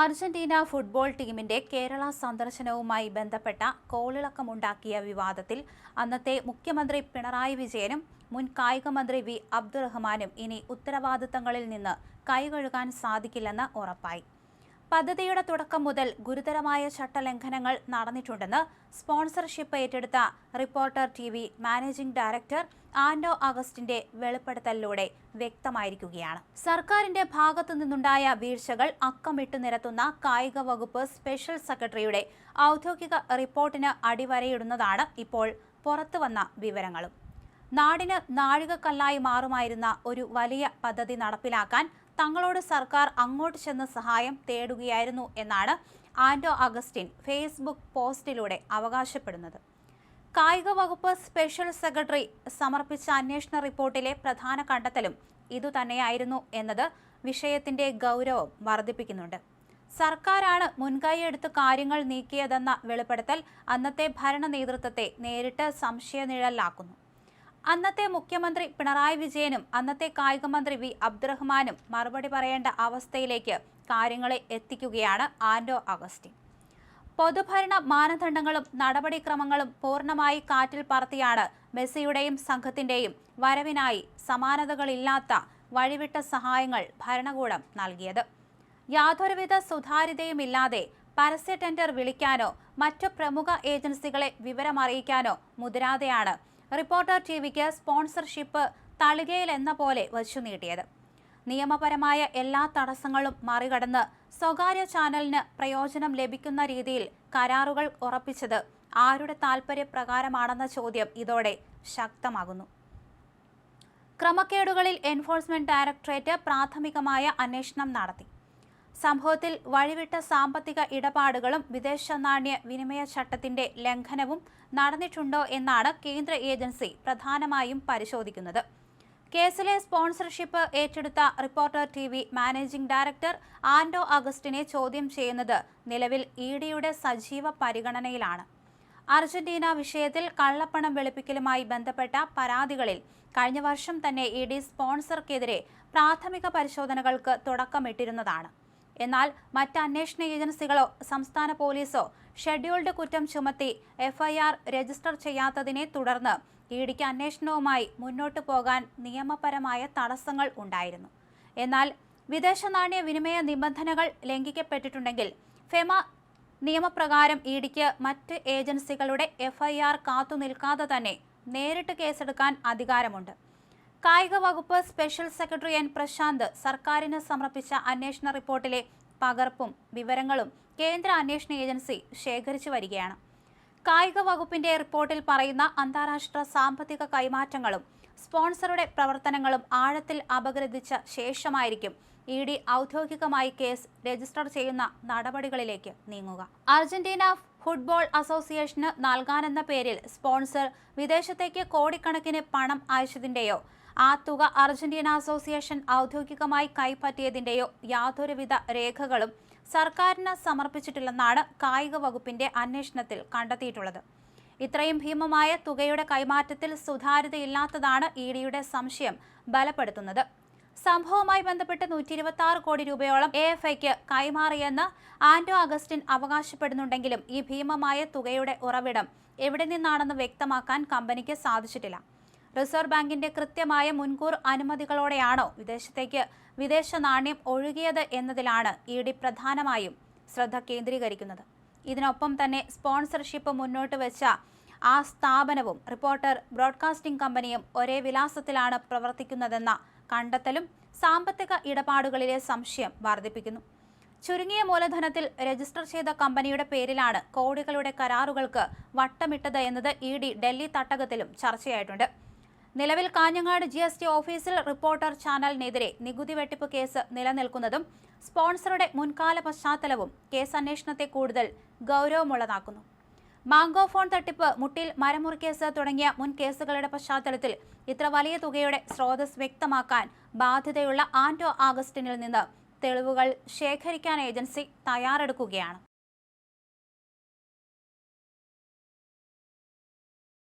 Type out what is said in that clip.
Argentina football ടീമിന്റെ കേരള സന്ദർശനവുമായി ബന്ധപ്പെട്ട കോളിളക്കമുണ്ടാക്കിയ വിവാദത്തിൽ അന്നത്തെ മുഖ്യമന്ത്രി പിണറായി വിജയനും മുൻ കായിക മന്ത്രി വി അബ്ദുറഹ്മാനും ഇനി ഉത്തരവാദിത്തങ്ങളിൽ നിന്ന് കൈകഴുകാൻ സാധിക്കില്ലെന്ന് ഉറപ്പായി. പദ്ധതിയുടെ തുടക്കം മുതൽ ഗുരുതരമായ ചട്ടലംഘനങ്ങൾ നടന്നിട്ടുണ്ടെന്ന് സ്പോൺസർഷിപ്പ് ഏറ്റെടുത്ത റിപ്പോർട്ടർ TV മാനേജിംഗ് ഡയറക്ടർ ആൻഡോ അഗസ്റ്റിന്റെ വെളിപ്പെടുത്തലിലൂടെ വ്യക്തമായിരിക്കുകയാണ്. സർക്കാരിന്റെ ഭാഗത്തു നിന്നുണ്ടായ വീഴ്ചകൾ അക്കമിട്ടു നിരത്തുന്ന കായിക വകുപ്പ് സ്പെഷ്യൽ സെക്രട്ടറിയുടെ ഔദ്യോഗിക റിപ്പോർട്ടിന് അടിവരയിടുന്നതാണ് ഇപ്പോൾ പുറത്തുവന്ന വിവരങ്ങളും. നാടിന് നാഴികക്കല്ലായി മാറുമായിരുന്ന ഒരു വലിയ പദ്ധതി നടപ്പിലാക്കാൻ തങ്ങളോട് സർക്കാർ അങ്ങോട്ട് ചെന്ന് സഹായം തേടുകയായിരുന്നു എന്നാണ് ആൻഡോ അഗസ്റ്റിൻ ഫേസ്ബുക്ക് പോസ്റ്റിലൂടെ അവകാശപ്പെടുന്നത്. കായിക വകുപ്പ് സ്പെഷ്യൽ സെക്രട്ടറി സമർപ്പിച്ച അന്വേഷണ റിപ്പോർട്ടിലെ പ്രധാന കണ്ടെത്തലും ഇതുതന്നെയായിരുന്നു എന്നത് വിഷയത്തിന്റെ ഗൗരവം വർദ്ധിപ്പിക്കുന്നുണ്ട്. സർക്കാരാണ് മുൻകൈയെടുത്ത് കാര്യങ്ങൾ നീക്കിയതെന്ന വെളിപ്പെടുത്തൽ അന്നത്തെ ഭരണ നേതൃത്വത്തെ നേരിട്ട് സംശയനിഴലിലാക്കുന്നു. അന്നത്തെ മുഖ്യമന്ത്രി പിണറായി വിജയനും അന്നത്തെ കായിക മന്ത്രി വി അബ്ദുറഹ്മാനും മറുപടി പറയേണ്ട അവസ്ഥയിലേക്ക് കാര്യങ്ങളെ എത്തിക്കുകയാണ് ആൻഡോ അഗസ്റ്റിൻ. പൊതുഭരണ മാനദണ്ഡങ്ങളും നടപടിക്രമങ്ങളും പൂർണ്ണമായി കാറ്റിൽ പറത്തിയാണ് മെസ്സിയുടെയും സംഘത്തിന്റെയും വരവിനായി സമാനതകളില്ലാത്ത വഴിവിട്ട സഹായങ്ങൾ ഭരണകൂടം നൽകിയത്. യാതൊരുവിധ സുതാര്യതയുമില്ലാതെ പരസ്യ ടെൻഡർ വിളിക്കാനോ മറ്റു പ്രമുഖ ഏജൻസികളെ വിവരമറിയിക്കാനോ മുതിരാതെയാണ് റിപ്പോർട്ടർ TVക്ക് സ്പോൺസർഷിപ്പ് തളികയിൽ എന്ന പോലെ വച്ചു നീട്ടിയത്. നിയമപരമായ എല്ലാ തടസ്സങ്ങളും മറികടന്ന് സ്വകാര്യ ചാനലിന് പ്രയോജനം ലഭിക്കുന്ന രീതിയിൽ കരാറുകൾ ഉറപ്പിച്ചത് ആരുടെ താൽപര്യപ്രകാരമാണെന്ന ചോദ്യം ഇതോടെ ശക്തമാകുന്നു. ക്രമക്കേടുകളിൽ എൻഫോഴ്സ്മെന്റ് ഡയറക്ടറേറ്റ് പ്രാഥമികമായ അന്വേഷണം നടത്തി. സംഭവത്തിൽ വഴിവിട്ട സാമ്പത്തിക ഇടപാടുകളും വിദേശ നാണ്യ വിനിമയ ചട്ടത്തിന്റെ ലംഘനവും നടന്നിട്ടുണ്ടോ എന്നാണ് കേന്ദ്ര ഏജൻസി പ്രധാനമായും പരിശോധിക്കുന്നത്. കേസിലെ സ്പോൺസർഷിപ്പ് ഏറ്റെടുത്ത റിപ്പോർട്ടർ TV മാനേജിംഗ് ഡയറക്ടർ ആൻഡോ അഗസ്റ്റിനെ ചോദ്യം ചെയ്യുന്നത് നിലവിൽ EDയുടെ സജീവ പരിഗണനയിലാണ്. അർജന്റീന വിഷയത്തിൽ കള്ളപ്പണം വെളുപ്പിക്കലുമായി ബന്ധപ്പെട്ട പരാതികളിൽ കഴിഞ്ഞ വർഷം തന്നെ ED സ്പോൺസർക്കെതിരെ പ്രാഥമിക പരിശോധനകൾക്ക് തുടക്കമിട്ടിരുന്നതാണ്. എന്നാൽ മറ്റ് അന്വേഷണ ഏജൻസികളോ സംസ്ഥാന പോലീസോ ഷെഡ്യൂൾഡ് കുറ്റം ചുമത്തി FIR രജിസ്റ്റർ ചെയ്യാത്തതിനെ തുടർന്ന് EDക്ക് അന്വേഷണവുമായി മുന്നോട്ടു പോകാൻ നിയമപരമായ തടസ്സങ്ങൾ ഉണ്ടായിരുന്നു. എന്നാൽ വിദേശ നാണ്യ വിനിമയ നിബന്ധനകൾ ലംഘിക്കപ്പെട്ടിട്ടുണ്ടെങ്കിൽ ഫെമ നിയമപ്രകാരം EDക്ക് മറ്റ് ഏജൻസികളുടെ FIR കാത്തുനിൽക്കാതെ തന്നെ നേരിട്ട് കേസെടുക്കാൻ അധികാരമുണ്ട്. കായിക വകുപ്പ് സ്പെഷ്യൽ സെക്രട്ടറി N പ്രശാന്ത് സർക്കാരിന് സമർപ്പിച്ച അന്വേഷണ റിപ്പോർട്ടിലെ പകർപ്പും വിവരങ്ങളും കേന്ദ്ര അന്വേഷണ ഏജൻസി ശേഖരിച്ചു വരികയാണ്. കായിക വകുപ്പിന്റെ റിപ്പോർട്ടിൽ പറയുന്ന അന്താരാഷ്ട്ര സാമ്പത്തിക കൈമാറ്റങ്ങളും സ്പോൺസറുടെ പ്രവർത്തനങ്ങളും ആഴത്തിൽ അപഗ്രഥിച്ച ശേഷമായിരിക്കും ED ഔദ്യോഗികമായി കേസ് രജിസ്റ്റർ ചെയ്യുന്ന നടപടികളിലേക്ക് നീങ്ങുക. അർജന്റീന ഫുട്ബോൾ അസോസിയേഷന് നൽകാനെന്ന പേരിൽ സ്പോൺസർ വിദേശത്തേക്ക് കോടിക്കണക്കിന് പണം അയച്ചതിന്റെയോ ആ തുക അർജന്റീന അസോസിയേഷൻ ഔദ്യോഗികമായി കൈപ്പറ്റിയതിന്റെയോ യാതൊരുവിധ രേഖകളും സർക്കാരിന് സമർപ്പിച്ചിട്ടില്ലെന്നാണ് കായിക വകുപ്പിന്റെ അന്വേഷണത്തിൽ കണ്ടെത്തിയിട്ടുള്ളത്. ഇത്രയും ഭീമമായ തുകയുടെ കൈമാറ്റത്തിൽ സുതാര്യതയില്ലാത്തതാണ് EDയുടെ സംശയം ബലപ്പെടുത്തുന്നത്. സംഭവവുമായി ബന്ധപ്പെട്ട് 126 കോടി രൂപയോളം AFIക്ക് കൈമാറിയെന്ന് ആൻഡോ അഗസ്റ്റിൻ അവകാശപ്പെടുന്നുണ്ടെങ്കിലും ഈ ഭീമമായ തുകയുടെ ഉറവിടം എവിടെ നിന്നാണെന്ന് വ്യക്തമാക്കാൻ കമ്പനിക്ക് സാധിച്ചിട്ടില്ല. റിസർവ് ബാങ്കിന്റെ കൃത്യമായ മുൻകൂർ അനുമതികളോടെയാണോ വിദേശത്തേക്ക് വിദേശ നാണ്യം ഒഴുകിയത് എന്നതിലാണ് ED പ്രധാനമായും ശ്രദ്ധ കേന്ദ്രീകരിക്കുന്നത്. ഇതിനൊപ്പം തന്നെ സ്പോൺസർഷിപ്പ് മുന്നോട്ട് വെച്ച ആ സ്ഥാപനവും റിപ്പോർട്ടർ ബ്രോഡ്കാസ്റ്റിംഗ് കമ്പനിയും ഒരേ വിലാസത്തിലാണ് പ്രവർത്തിക്കുന്നതെന്ന കണ്ടെത്തലും സാമ്പത്തിക ഇടപാടുകളിലെ സംശയം വർദ്ധിപ്പിക്കുന്നു. ചുരുങ്ങിയ മൂലധനത്തിൽ രജിസ്റ്റർ ചെയ്ത കമ്പനിയുടെ പേരിലാണ് കോടികളുടെ കരാറുകൾക്ക് വട്ടമിട്ടത് എന്നത് ED ഡൽഹി തട്ടകത്തിലും ചർച്ചയായിട്ടുണ്ട്. നിലവിൽ കാഞ്ഞങ്ങാട് GST ഓഫീസിൽ റിപ്പോർട്ടർ ചാനലിനെതിരെ നികുതി വെട്ടിപ്പ് കേസ് നിലനിൽക്കുന്നതും സ്പോൺസറുടെ മുൻകാല പശ്ചാത്തലവും കേസ് അന്വേഷണത്തെ കൂടുതൽ ഗൗരവമുള്ളതാക്കുന്നു. മാംഗോ ഫോൺ തട്ടിപ്പ്, മുട്ടിൽ മരമുറിക്കേസ് തുടങ്ങിയ മുൻ കേസുകളുടെ പശ്ചാത്തലത്തിൽ ഇത്ര വലിയ തുകയുടെ സ്രോതസ് വ്യക്തമാക്കാൻ ബാധ്യതയുള്ള ആൻഡോ അഗസ്റ്റിനിൽ നിന്ന് തെളിവുകൾ ശേഖരിക്കാൻ ഏജൻസി തയ്യാറെടുക്കുകയാണ്.